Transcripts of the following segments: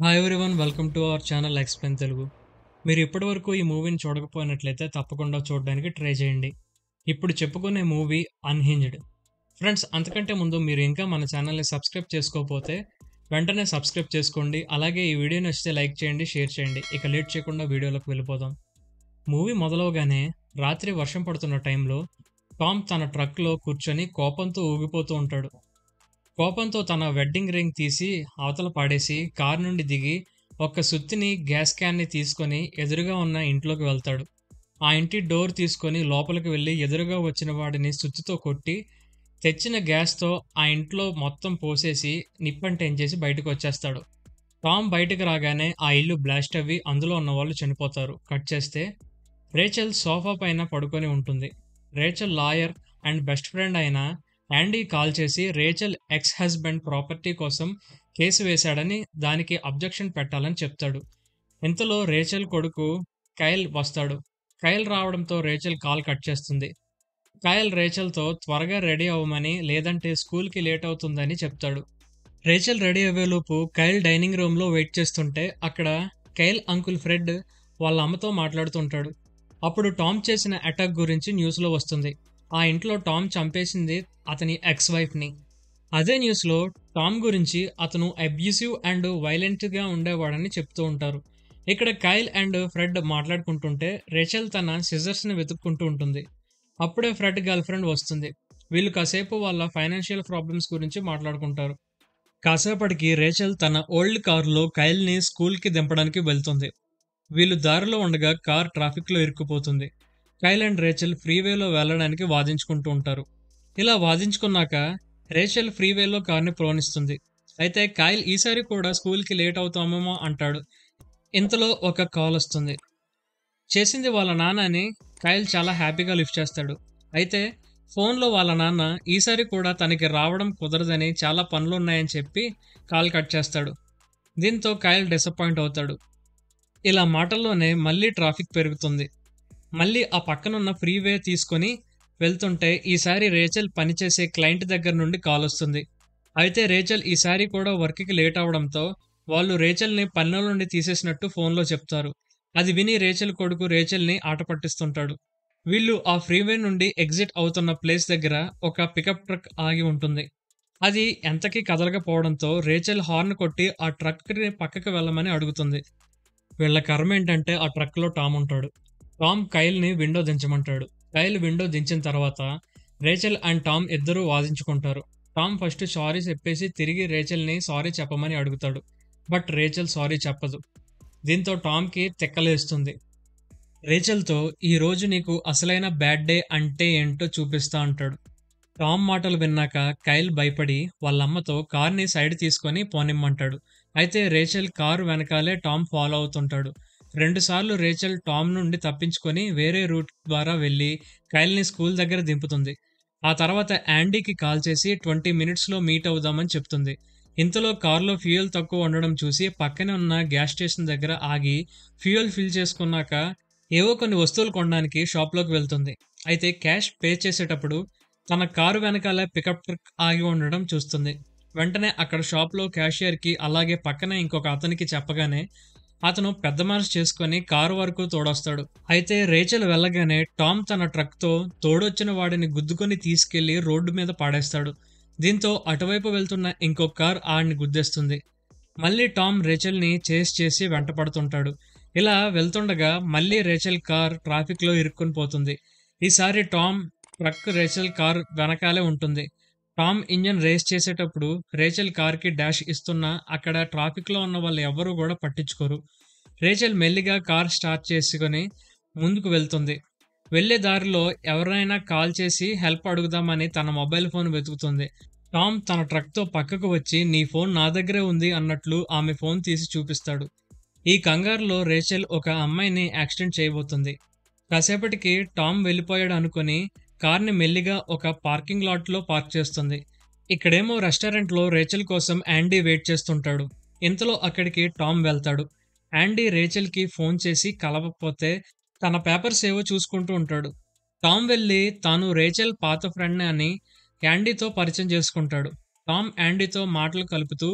Hi everyone, welcome to our channel explain Telugu. మీరు ఇప్పటివరకు ఈ మూవీని చూడకపోయినట్లయితే తప్పకుండా చూడడానికి ట్రై చేయండి. ఇప్పుడు చెప్పుకునే మూవీ అన్హింజ్డ్. ఫ్రెండ్స్, అంతకంటే ముందు మీరు ఇంకా మన ఛానల్ని సబ్స్క్రైబ్ చేసుకోకపోతే వెంటనే సబ్స్క్రైబ్ చేసుకోండి. అలాగే ఈ వీడియో నచ్చితే లైక్ చేయండి, షేర్ చేయండి. ఇక లేట్ చేయకుండా వీడియోలోకి వెళ్ళిపోదాం. మూవీ మొదలవగానే రాత్రి వర్షం పడుతున్న టైంలో టామ్ తన ట్రక్లో కూర్చొని కోపంతో ఊగిపోతూ ఉంటాడు. కోపంతో తన వెడ్డింగ్ రింగ్ తీసి అవతల పాడేసి కారు నుండి దిగి ఒక్క సుత్తిని గ్యాస్ క్యాన్ని తీసుకొని ఎదురుగా ఉన్న ఇంట్లోకి వెళ్తాడు. ఆ ఇంటి డోర్ తీసుకొని లోపలికి వెళ్ళి ఎదురుగా వచ్చిన వాడిని సుత్తితో కొట్టి తెచ్చిన గ్యాస్తో ఆ ఇంట్లో మొత్తం పోసేసి నిప్పంటేంచేసి బయటకు వచ్చేస్తాడు. టామ్ బయటకు రాగానే ఆ ఇల్లు బ్లాస్ట్ అవ్వి అందులో ఉన్న వాళ్ళు చనిపోతారు. కట్ చేస్తే రేచల్ సోఫా పైన పడుకొని ఉంటుంది. Rachel lawyer and best friend అయిన యాండీ కాల్ చేసి రేచల్ ఎక్స్ హస్బెండ్ ప్రాపర్టీ కోసం కేసు వేశాడని, దానికి అబ్జెక్షన్ పెట్టాలని చెప్తాడు. ఇంతలో రేచల్ కొడుకు కైల్ వస్తాడు. కైల్ రావడంతో రేచల్ కాల్ కట్ చేస్తుంది. కైల్ రేచల్తో త్వరగా రెడీ అవ్వమని, లేదంటే స్కూల్కి లేట్ అవుతుందని చెప్తాడు. రేచల్ రెడీ అయ్యేలోపు కైల్ డైనింగ్ రూమ్లో వెయిట్ చేస్తుంటే అక్కడ కైల్ అంకుల్ ఫ్రెడ్ వాళ్ళ అమ్మతో మాట్లాడుతుంటాడు. అప్పుడు టామ్ చేసిన అటాక్ గురించి న్యూస్లో వస్తుంది. ఆ ఇంట్లో టామ్ చంపేసింది అతని ఎక్స్ వైఫ్ని. అదే న్యూస్లో టామ్ గురించి అతను అబ్యూసివ్ అండ్ వైలెంట్గా ఉండేవాడని చెప్తూ ఉంటారు. ఇక్కడ కైల్ అండ్ ఫ్రెడ్ మాట్లాడుకుంటుంటే రేచల్ తన సిజర్స్ని వెతుక్కుంటూ ఉంటుంది. అప్పుడే ఫ్రెడ్ గర్ల్ ఫ్రెండ్ వస్తుంది. వీళ్ళు కాసేపు వాళ్ళ ఫైనాన్షియల్ ప్రాబ్లమ్స్ గురించి మాట్లాడుకుంటారు. కాసేపటికి రేచల్ తన ఓల్డ్ కారులో కైల్ని స్కూల్కి దింపడానికి వెళ్తుంది. వీళ్ళు దారిలో ఉండగా కార్ ట్రాఫిక్లో ఇరుక్కుపోతుంది. కైల్ అండ్ రేచల్ ఫ్రీవేలో వెళ్ళడానికి వాదించుకుంటూ ఉంటారు. ఇలా వాదించుకున్నాక రేచల్ ఫ్రీవేలో కార్ని పోనిస్తుంది. అయితే కైల్ ఈసారి కూడా స్కూల్కి లేట్ అవుతామేమో అంటాడు. ఇంతలో ఒక కాల్ వస్తుంది. చేసింది వాళ్ళ నాన్న అని కైల్ చాలా హ్యాపీగా లిఫ్ట్ చేస్తాడు. అయితే ఫోన్లో వాళ్ళ నాన్న ఈసారి కూడా తనకి రావడం కుదరదని, చాలా పనులున్నాయని చెప్పి కాల్ కట్ చేస్తాడు. దీంతో కైల్ డిసప్పాయింట్ అవుతాడు. ఇలా మాటల్లోనే మళ్ళీ ట్రాఫిక్ పెరుగుతుంది. మళ్ళీ ఆ పక్కనున్న ఫ్రీవే తీసుకొని వెళ్తుంటే ఈసారి రేచల్ పనిచేసే క్లయింట్ దగ్గర నుండి కాల్ వస్తుంది. అయితే రేచల్ ఈసారి కూడా వర్క్కి లేట్ అవడంతో వాళ్ళు రేచల్ని పనిలో నుండి తీసేసినట్టు ఫోన్లో చెప్తారు. అది విని రేచల్ కొడుకు రేచల్ని ఆట పట్టిస్తుంటాడు. వీళ్ళు ఆ ఫ్రీవే నుండి ఎగ్జిట్ అవుతున్న ప్లేస్ దగ్గర ఒక పికప్ ట్రక్ ఆగి ఉంటుంది. అది ఎంతకీ కదలకపోవడంతో రేచల్ హార్న్ కొట్టి ఆ ట్రక్ని పక్కకి వెళ్ళమని అడుగుతుంది. వీళ్ళ కర్మ ఏంటంటే ఆ ట్రక్లో టామ్ ఉంటాడు. టామ్ కైల్ని విండో దించమంటాడు. కైల్ విండో దించిన తర్వాత రేచల్ అండ్ టామ్ ఇద్దరూ వాదించుకుంటారు. టామ్ ఫస్ట్ సారీ చెప్పేసి తిరిగి రేచల్ని సారీ చెప్పమని అడుగుతాడు. బట్ రేచల్ సారీ చెప్పదు. దీంతో టామ్కి తిక్కలేస్తుంది. రేచల్తో ఈ రోజు నీకు అసలైన బ్యాడ్ డే అంటే ఏంటో చూపిస్తా అంటాడు. టామ్ మాటలు విన్నాక కైల్ భయపడి వాళ్ళమ్మతో కార్ని సైడ్ తీసుకొని పోనిమ్మంటాడు. అయితే రేచల్ కారు వెనకాలే టామ్ ఫాలో అవుతుంటాడు. 2 సార్లు రేచల్ టామ్ నుండి తప్పించుకొని వేరే రూట్ ద్వారా వెళ్ళి కైల్ని స్కూల్ దగ్గర దింపుతుంది. ఆ తర్వాత యాండీకి కాల్ చేసి 20 మినిట్స్లో మీట్ అవుదామని చెప్తుంది. ఇంతలో కారులో ఫ్యూయల్ తక్కువ ఉండడం చూసి పక్కనే ఉన్న గ్యాస్ స్టేషన్ దగ్గర ఆగి ఫ్యూయల్ ఫిల్ చేసుకున్నాక ఏవో కొన్ని వస్తువులు కొనడానికి షాప్లోకి వెళ్తుంది. అయితే క్యాష్ పే చేసేటప్పుడు తన కారు వెనకాల పికప్ ట్రక్ ఆగి ఉండడం చూస్తుంది. వెంటనే అక్కడ షాప్లో క్యాషియర్కి అలాగే పక్కనే ఇంకొక అతనికి చెప్పగానే అతను పెద్ద మనసు చేసుకొని కారు వరకు తోడొస్తాడు. అయితే రేచల్ వెళ్ళగానే టామ్ తన ట్రక్తో తోడొచ్చిన వాడిని గుద్దుకొని తీసుకెళ్లి రోడ్డు మీద పాడేస్తాడు. దీంతో అటువైపు వెళ్తున్న ఇంకో కార్ ఆడిని గుద్దేస్తుంది. మళ్ళీ టామ్ రేచల్ని చేస్ చేసి వెంటపడుతుంటాడు. ఇలా వెళ్తుండగా మళ్ళీ రేచల్ కార్ ట్రాఫిక్లో ఇరుక్కుని పోతుంది. ఈసారి టామ్ ట్రక్ రేచల్ కార్ వెనకాలే ఉంటుంది. టామ్ ఇంజన్ రేస్ చేసేటప్పుడు రేచల్ కార్కి డాష్ ఇస్తున్నా అక్కడ ట్రాఫిక్లో ఉన్న వాళ్ళు ఎవరూ కూడా పట్టించుకోరు. రేచల్ మెల్లిగా కార్ స్టార్ట్ చేసుకొని ముందుకు వెళ్తుంది. వెళ్లే దారిలో ఎవరైనా కాల్ చేసి హెల్ప్ అడుగుదామని తన మొబైల్ ఫోన్ వెతుకుతుంది. టామ్ తన ట్రక్తో పక్కకు వచ్చి నీ ఫోన్ నా దగ్గరే ఉంది అన్నట్లు ఆమె ఫోన్ తీసి చూపిస్తాడు. ఈ కంగారులో రేచల్ ఒక అమ్మాయిని యాక్సిడెంట్ చేయబోతుంది. కాసేపటికి టామ్ వెళ్ళిపోయాడు అనుకుని కార్ని మెల్లిగా ఒక పార్కింగ్ లాట్లో పార్క్ చేస్తుంది. ఇక్కడేమో రెస్టారెంట్లో రేచల్ కోసం యాండీ వెయిట్ చేస్తుంటాడు. ఇంతలో అక్కడికి టామ్ వెళ్తాడు. యాండీ రేచల్కి ఫోన్ చేసి కలవకపోతే తన పేపర్స్ ఏవో చూసుకుంటూ ఉంటాడు. టామ్ వెళ్ళి తాను రేచల్ పాత ఫ్రెండ్ అని యాండీతో పరిచయం చేసుకుంటాడు. టామ్ యాండీతో మాటలు కలుపుతూ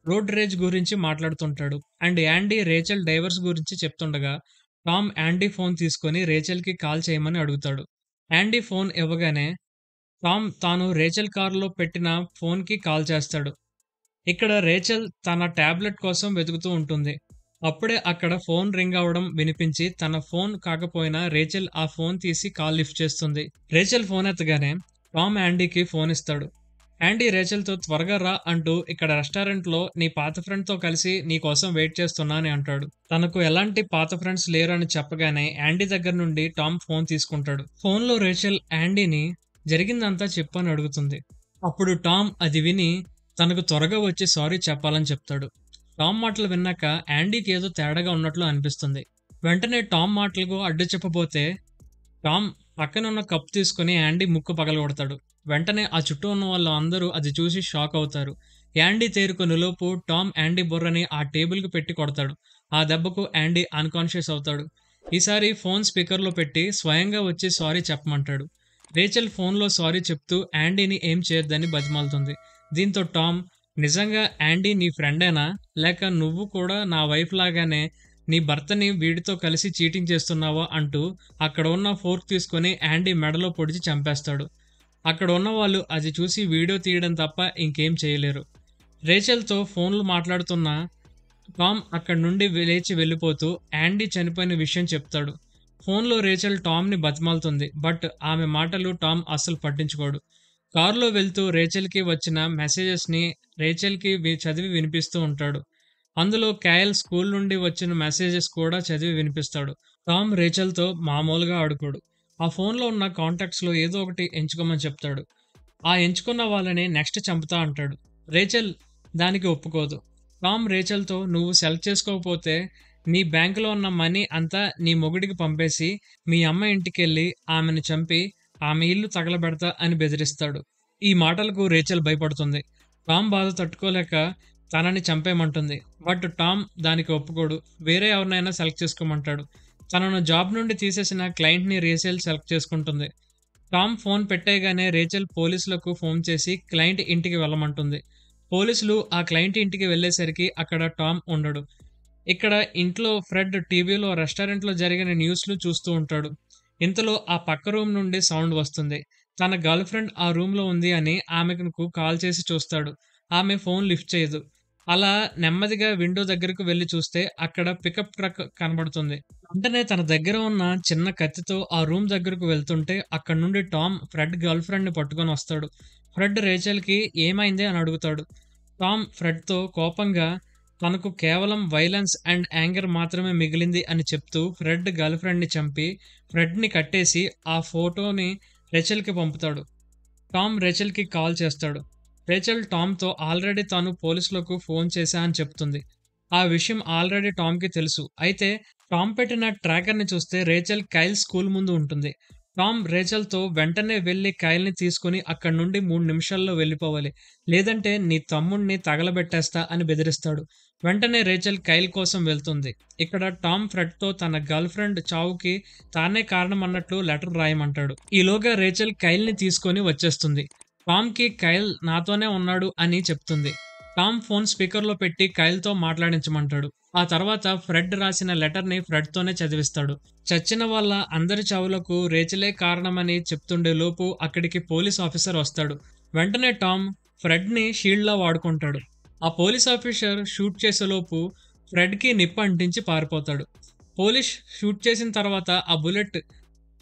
రోడ్ రేజ్ గురించి మాట్లాడుతుంటాడు. అండ్ యాండీ రేచల్ డైవర్స్ గురించి చెప్తుండగా టామ్ యాండీ ఫోన్ తీసుకొని రేచల్కి కాల్ చేయమని అడుగుతాడు. యాండీ ఫోన్ ఇవ్వగానే టామ్ తాను రేచల్ కారులో పెట్టిన ఫోన్కి కాల్ చేస్తాడు. ఇక్కడ రేచల్ తన టాబ్లెట్ కోసం వెతుకుతూ ఉంటుంది. అప్పుడే అక్కడ ఫోన్ రింగ్ అవ్వడం వినిపించి తన ఫోన్ కాకపోయినా రేచల్ ఆ ఫోన్ తీసి కాల్ లిఫ్ట్ చేస్తుంది. రేచల్ ఫోన్ ఎత్తగానే టామ్ యాండీకి ఫోన్ ఇస్తాడు. యాండీ రేచల్తో త్వరగా రా అంటూ ఇక్కడ రెస్టారెంట్లో నీ పాత ఫ్రెండ్తో కలిసి నీ కోసం వెయిట్ చేస్తున్నా అని అంటాడు. తనకు ఎలాంటి పాత ఫ్రెండ్స్ లేరు అని చెప్పగానే యాండీ దగ్గర నుండి టామ్ ఫోన్ తీసుకుంటాడు. ఫోన్లో రేచల్ యాండీని జరిగిందంతా చెప్పని అడుగుతుంది. అప్పుడు టామ్ అది విని తనకు త్వరగా వచ్చి సారీ చెప్పాలని చెప్తాడు. టామ్ మాటలు విన్నాక యాండీకి ఏదో తేడాగా ఉన్నట్లు అనిపిస్తుంది. వెంటనే టామ్ మాటలకు అడ్డు చెప్పబోతే టామ్ పక్కనున్న కప్ తీసుకుని యాండీ ముక్కు పగలగొడతాడు. వెంటనే ఆ చుట్టూ ఉన్న వాళ్ళు అందరూ అది చూసి షాక్ అవుతారు. యాండీ తేరుకొనిలోపు టామ్ యాండీ బుర్రని ఆ టేబుల్కి పెట్టి కొడతాడు. ఆ దెబ్బకు యాండీ అన్కాన్షియస్ అవుతాడు. ఈసారి ఫోన్ స్పీకర్లో పెట్టి స్వయంగా వచ్చి సారీ చెప్పమంటాడు. రేచల్ ఫోన్లో సారీ చెప్తూ యాండీని ఏం చేయొద్దని బతిమాలుతుంది. దీంతో టామ్ నిజంగా యాండీ నీ ఫ్రెండేనా, లేక నువ్వు కూడా నా వైఫ్ లాగానే నీ భర్తని వీడితో కలిసి చీటింగ్ చేస్తున్నావా అంటూ అక్కడ ఉన్న ఫోర్క్ తీసుకొని యాండీ మెడలో పొడిచి చంపేస్తాడు. అక్కడ ఉన్న వాళ్ళు అది చూసి వీడియో తీయడం తప్ప ఇంకేం చేయలేరు. రేచల్తో ఫోన్లు మాట్లాడుతున్న టామ్ అక్కడి నుండి లేచి వెళ్ళిపోతూ యాండీ చనిపోయిన విషయం చెప్తాడు. ఫోన్లో రేచల్ టామ్ని బతిమాలుతుంది. బట్ ఆమె మాటలు టామ్ అస్సలు పట్టించుకోడు. కారులో వెళ్తూ రేచల్కి వచ్చిన మెసేజెస్ని రేచల్కి చదివి వినిపిస్తూ ఉంటాడు. అందులో కైల్ స్కూల్ నుండి వచ్చిన మెసేజెస్ కూడా చదివి వినిపిస్తాడు. టామ్ రేచల్తో మామూలుగా ఆడుకోడు. ఆ ఫోన్లో ఉన్న కాంటాక్ట్స్లో ఏదో ఒకటి ఎంచుకోమని చెప్తాడు. ఆ ఎంచుకున్న వాళ్ళని నెక్స్ట్ చంపుతా అంటాడు. రేచల్ దానికి ఒప్పుకోదు. టామ్ రేచల్తో నువ్వు సెలెక్ట్ చేసుకోకపోతే నీ బ్యాంకులో ఉన్న మనీ అంతా నీ మొగుడికి పంపేసి మీ అమ్మ ఇంటికెళ్ళి ఆమెను చంపి ఆమె ఇల్లు తగలబెడతా అని బెదిరిస్తాడు. ఈ మాటలకు రేచల్ భయపడుతుంది. టామ్ బాధ తట్టుకోలేక తనని చంపేయమంటుంది. బట్ టామ్ దానికి ఒప్పుకోడు. వేరే ఎవరినైనా సెలెక్ట్ చేసుకోమంటాడు. తనను జాబ్ నుండి తీసేసిన క్లయింట్ని రేచల్ సెలెక్ట్ చేసుకుంటుంది. టామ్ ఫోన్ పెట్టేయగానే రేచల్ పోలీసులకు ఫోన్ చేసి క్లయింట్ ఇంటికి వెళ్ళమంటుంది. పోలీసులు ఆ క్లయింట్ ఇంటికి వెళ్ళేసరికి అక్కడ టామ్ ఉండడు. ఇక్కడ ఇంట్లో ఫ్రెడ్ టీవీలో రెస్టారెంట్లో జరిగిన న్యూస్లు చూస్తూ ఉంటాడు. ఇంతలో ఆ పక్క రూమ్ నుండి సౌండ్ వస్తుంది. తన గర్ల్ ఫ్రెండ్ ఆ రూమ్లో ఉంది అని ఆమెకు కాల్ చేసి చూస్తాడు. ఆమె ఫోన్ లిఫ్ట్ చేయదు. అలా నెమ్మదిగా విండో దగ్గరకు వెళ్ళి చూస్తే అక్కడ పికప్ ట్రక్ కనబడుతుంది. వెంటనే తన దగ్గర ఉన్న చిన్న కత్తితో ఆ రూమ్ దగ్గరకు వెళ్తుంటే అక్కడ నుండి టామ్ ఫ్రెడ్ గర్ల్ ఫ్రెండ్ని పట్టుకొని వస్తాడు. ఫ్రెడ్ రేచల్కి ఏమైంది అని అడుగుతాడు. టామ్ ఫ్రెడ్తో కోపంగా తనకు కేవలం వైలెన్స్ అండ్ యాంగర్ మాత్రమే మిగిలింది అని చెప్తూ ఫ్రెడ్ గర్ల్ ఫ్రెండ్ని చంపి ఫ్రెడ్ని కట్టేసి ఆ ఫోటోని రేచల్కి పంపుతాడు. టామ్ రేచల్కి కాల్ చేస్తాడు. రేచల్ టామ్తో ఆల్రెడీ తాను పోలీసులకు ఫోన్ చేశా అని చెప్తుంది. ఆ విషయం ఆల్రెడీ టామ్కి తెలుసు. అయితే టామ్ పెట్టిన ట్రాకర్ని చూస్తే రేచల్ కైల్ స్కూల్ ముందు ఉంటుంది. టామ్ రేచల్తో వెంటనే వెళ్ళి కైల్ని తీసుకుని అక్కడి నుండి 3 నిమిషాల్లో వెళ్ళిపోవాలి, లేదంటే నీ తమ్ముణ్ణి తగలబెట్టేస్తా అని బెదిరిస్తాడు. వెంటనే రేచల్ కైల్ కోసం వెళ్తుంది. ఇక్కడ టామ్ ఫ్రెడ్తో తన గర్ల్ ఫ్రెండ్ చావుకి తానే కారణం అన్నట్లు లెటర్ రాయమంటాడు. ఈలోగా రేచల్ కైల్ని తీసుకొని వచ్చేస్తుంది. టామ్కి కైల్ నాతోనే ఉన్నాడు అని చెప్తుంది. టామ్ ఫోన్ స్పీకర్లో పెట్టి కైల్తో మాట్లాడించమంటాడు. ఆ తర్వాత ఫ్రెడ్ రాసిన లెటర్ని ఫ్రెడ్తోనే చదివిస్తాడు. చచ్చిన వాళ్ళ అందరి చావులకు రేచలే కారణమని చెప్తుండే లోపు అక్కడికి పోలీస్ ఆఫీసర్ వస్తాడు. వెంటనే టామ్ ఫ్రెడ్ని షీల్డ్లా వాడుకుంటాడు. ఆ పోలీస్ ఆఫీసర్ షూట్ చేసేలోపు ఫ్రెడ్కి నిప్పు అంటించి పారిపోతాడు. పోలీస్ షూట్ చేసిన తర్వాత ఆ బుల్లెట్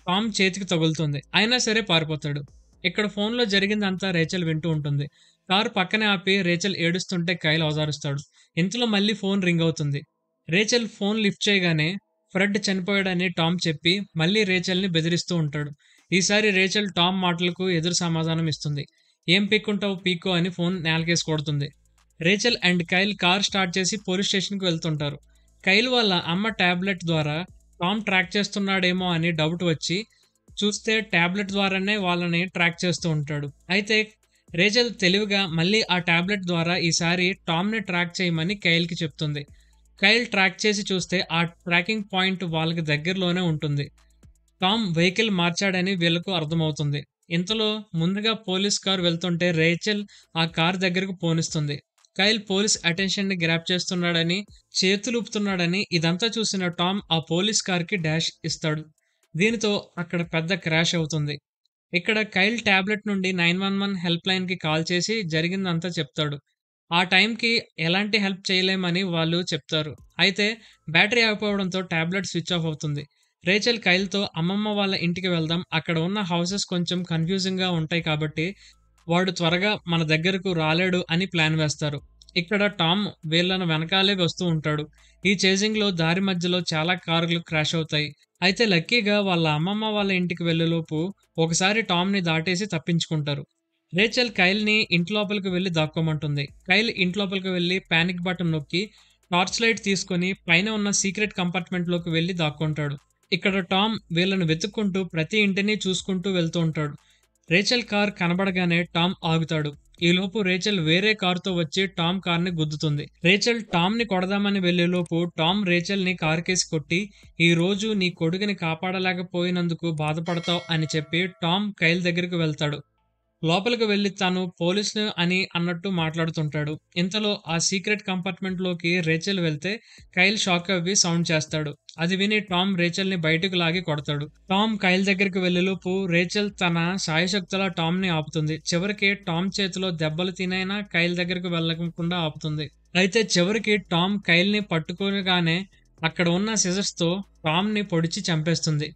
టామ్ చేతికి తగులుతుంది. అయినా సరే పారిపోతాడు. ఇక్కడ ఫోన్లో జరిగిందంతా రేచల్ వింటూ ఉంటుంది. కారు పక్కనే ఆపి రేచల్ ఏడుస్తుంటే కైల్ ఓదారుస్తాడు. ఇంతలో మళ్ళీ ఫోన్ రింగ్ అవుతుంది. రేచల్ ఫోన్ లిఫ్ట్ చేయగానే ఫ్రెడ్ చనిపోయాడని టామ్ చెప్పి మళ్ళీ రేచల్ని బెదిరిస్తూ ఉంటాడు. ఈసారి రేచల్ టామ్ మాటలకు ఎదురు సమాధానం ఇస్తుంది. ఏం పీక్కుంటావు పీక్కో అని ఫోన్ నేలకేసి కొడుతుంది. Rachel and Kyle car start చేసి పోలీస్ స్టేషన్కి వెళ్తుంటారు. కైల్ వాళ్ళ అమ్మ టాబ్లెట్ ద్వారా టామ్ ట్రాక్ చేస్తున్నాడేమో అని డౌట్ వచ్చి చూస్తే టాబ్లెట్ ద్వారానే వాళ్ళని ట్రాక్ చేస్తూ ఉంటాడు. అయితే రేచల్ తెలివిగా మళ్ళీ ఆ టాబ్లెట్ ద్వారా ఈసారి టామ్ని ట్రాక్ చేయమని కైల్కి చెప్తుంది. కైల్ ట్రాక్ చేసి చూస్తే ఆ ట్రాకింగ్ పాయింట్ వాళ్ళకి దగ్గరలోనే ఉంటుంది. టామ్ వెహికల్ మార్చాడని వీళ్లకు అర్థమవుతుంది. ఇంతలో ముందుగా పోలీస్ కార్ వెళ్తుంటే రేచల్ ఆ కార్ దగ్గరకు పోనిస్తుంది. కైల్ పోలీస్ అటెన్షన్‌ని గ్రాబ్ చేస్తున్నాడని, చేతులూపుతున్నాడని ఇదంతా చూసిన టామ్ ఆ పోలీస్ కార్‌కి డాష్ ఇస్తాడు. దీనితో అక్కడ పెద్ద క్రాష్ అవుతుంది. ఇక్కడ కైల్ టాబ్లెట్ నుండి 911 హెల్ప్‌లైన్‌కి కాల్ చేసి జరిగిందంతా చెప్తాడు. ఆ టైంకి ఎలాంటి హెల్ప్ చేయలేమని వాళ్ళు చెప్తారు. అయితే బ్యాటరీ ఆగిపోవడంతో టాబ్లెట్ స్విచ్ ఆఫ్ అవుతుంది. రేచెల్ కైల్‌తో అమ్మమ్మ వాళ్ళ ఇంటికి వెళ్దాం. అక్కడ ఉన్న హౌసెస్ కొంచెం కన్‌ఫ్యూజింగ్‌గా ఉంటాయి కాబట్టి వాడు త్వరగా మన దగ్గరకు రాలేడు అని ప్లాన్ వేస్తారు. ఇక్కడ టామ్ వీళ్ళను వెనకాలే వస్తూ ఉంటాడు. ఈ చేజింగ్‌లో దారి మధ్యలో చాలా కార్లు క్రాష్ అవుతాయి. అయితే లక్కీగా వాళ్ళ అమ్మమ్మ వాళ్ళ ఇంటికి వెళ్ళేలోపు ఒకసారి టామ్‌ని దాటేసి తప్పించుకుంటారు. రేచెల్ కైల్‌ని ఇంట్లోపలికి వెళ్లి దాక్కోమంటుంది. కైల్ ఇంట్లోపలికి వెళ్లి పానిక్ బటన్ నొక్కి టార్చ్ లైట్ తీసుకొని పైన ఉన్న సీక్రెట్ కంపార్ట్మెంట్‌లోకి వెళ్లి దాక్కుంటాడు. ఇక్కడ టామ్ వీళ్ళను వెతుక్కుంటూ ప్రతి ఇంటిని చూసుకుంటూ వెళ్తూ ఉంటాడు. రేచెల్ కార్ కనబడగానే టామ్ ఆగుతాడు. ఈలోపు రేచెల్ వేరే కారుతో వచ్చి టామ్ కార్‌ని గుద్దుతుంది. రేచెల్ టామ్‌ని కొడదామని వెళ్ళేలోపు టామ్ రేచెల్‌ని కారుకేసి కొట్టి, "ఈ రోజు నీ కొడుకుని కాపాడలేకపోయినందుకు బాధపడతావు" అని చెప్పి టామ్ కైల్ దగ్గరికి వెళ్తాడు. లోపలికి వెళ్లి తాను పోలీసులు అని అన్నట్టు మాట్లాడుతుంటాడు. ఇంతలో ఆ సీక్రెట్ కంపార్ట్మెంట్‌లోకి రేచెల్ వెళ్తే కైల్ షాక్ అవ్వి సౌండ్ చేస్తాడు. అది విని టామ్ రేచెల్‌ని బయటకు లాగి కొడతాడు. టామ్ కైల్ దగ్గరికి వెళ్ళేలోపు రేచెల్ తన శాయశక్తులా టామ్‌ని ఆపుతుంది. చివరికి టామ్ చేతిలో దెబ్బలు తినైనా కైల్ దగ్గరికి వెళ్ళకుండా ఆపుతుంది. అయితే చివరికి టామ్ కైల్‌ని పట్టుకోగానే అక్కడ ఉన్న సిజర్స్‌తో టామ్‌ని పొడిచి చంపేస్తుంది.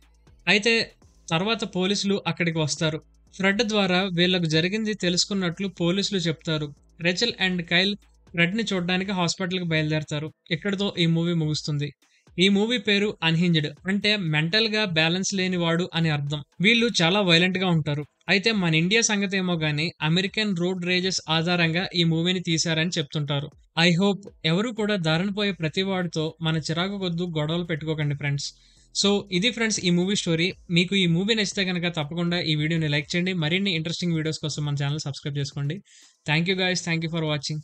అయితే తర్వాత పోలీసులు అక్కడికి వస్తారు. ఫ్రెడ్ ద్వారా వీళ్ళకు జరిగింది తెలుసుకున్నట్లు పోలీసులు చెప్తారు. రెచెల్ అండ్ కైల్ ఫ్రెడ్‌ని చూడ్డానికి హాస్పిటల్‌కి బయలుదేరతారు. ఇక్కడితో ఈ మూవీ ముగుస్తుంది. ఈ మూవీ పేరు అన్‌హింజ్డ్ అంటే మెంటల్‌గా బ్యాలెన్స్ లేనివాడు అని అర్థం. వీళ్ళు చాలా వైలెంట్‌గా ఉంటారు. అయితే మన ఇండియా సంగతేమో గాని అమెరికన్ రోడ్ రేజెస్ ఆధారంగా ఈ మూవీని తీశారని చెప్తుంటారు. ఐ హోప్ ఎవరు కూడా దారిన పోయే ప్రతి వాడితో మన చిరాకు కొద్దు గొడవలు పెట్టుకోకండి ఫ్రెండ్స్. సో ఇది ఫ్రెండ్స్ ఈ మూవీ స్టోరీ. మీకు ఈ మూవీ నచ్చితే గనక తప్పకుండా ఈ వీడియోని లైక్ చేయండి. మరిన్ని ఇంట్రెస్టింగ్ వీడియోస్ కోసం మన ఛానల్ సబ్స్క్రైబ్ చేసుకోండి. Thank you guys. Thank you for watching.